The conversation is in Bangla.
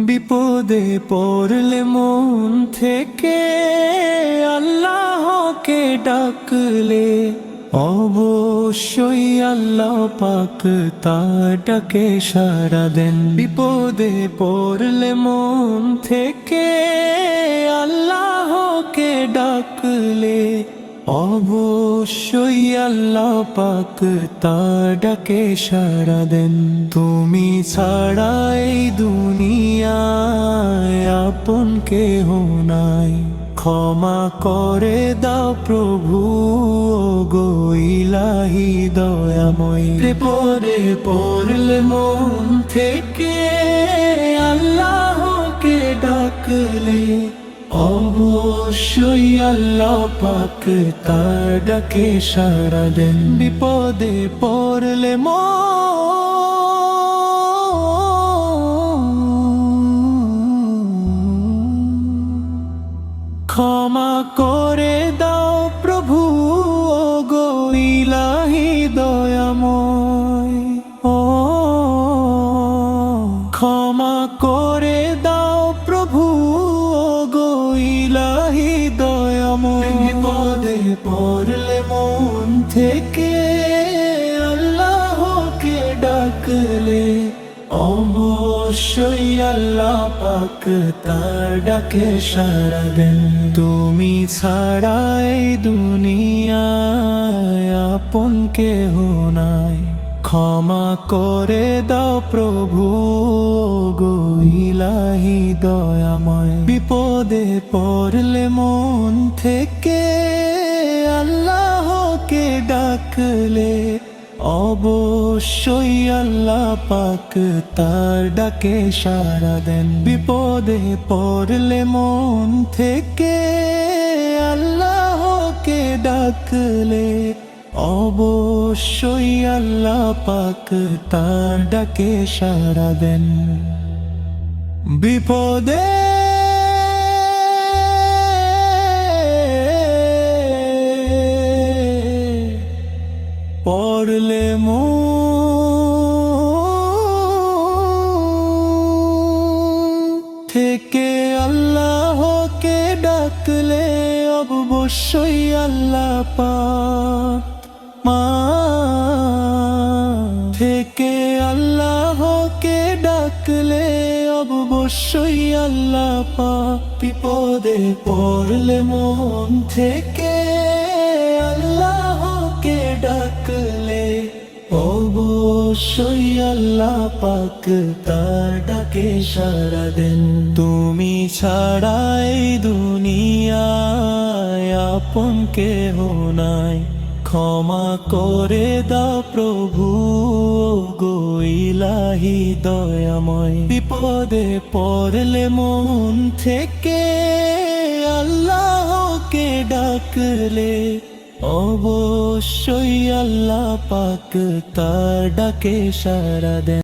বিপদে পড়লে মন থেকে আল্লাহকে ডাকলে অবশ্যই আল্লাহ পাক তার ডাকে সাড়া দেন। বিপদে পড়লে মন থেকে আল্লাহকে ডাকলে অবশ্যই আল্লাহ পাক তার ডাকে সাড়া দেন। তুমি ছাড়া এই দুনিয়ায় আপন কেহ নাই, ক্ষমা করে দাও প্রভু গো ইলাহি দয়াময়। বিপদে পড়লে মন থেকে আল্লাহকে ডাকলে অবশ্যই আল্লাহ পাক তার ডাকে সাড়া দেন। বিপদে পড়লে ক্ষমা করে দাও প্রভু গো ইলাহি দয়াময়। ক্ষমা করে দাও প্রভু গো ইলাহি দয়াময়। বিপদে পড়লে মন থেকে আল্লাহকে ডাকলে অবশ্যই আল্লাহ পাক তার ডাকে সাড়া দেন। তুমি ছাড়া এই দুনিয়ায় আপন কেহ নাই, ক্ষমা করে দাও প্রভু গো ইলাহি দয়াময়। বিপদে পড়লে মন থেকে আল্লাহকে ডাকলে অবশ্যই আল্লাহ পাক তার ডাকে সাড়া দেন। বিপদে পড়লে মন থেকে আল্লাহকে ডাকলে অবশ্যই আল্লাহ পাক তার ডাকে সাড়া দেন। বিপদে পড়লে থেকে আল্লাহকে ডাকলে অবশ্যই আল্লাহ পাক থেকে আল্লাহকে ডাকলে অবশ্যই আল্লাহ পাক। বিপদে পড়লে মন থেকে আল্লাহকে ডাকলে অবশ্যই আল্লাহ পাক তার ডাকে সাড়া দেন। তুমি ছাড়া এই দুনিয়ায় আপন কেহ নাই, ক্ষমা করে দাও প্রভু গো ইলাহি দয়াময়। বিপদে পড়লে মন থেকে আল্লাহকে ডাকলে অবশ্যই আল্লাহ পাক তার ডাকে সাড়া দেন।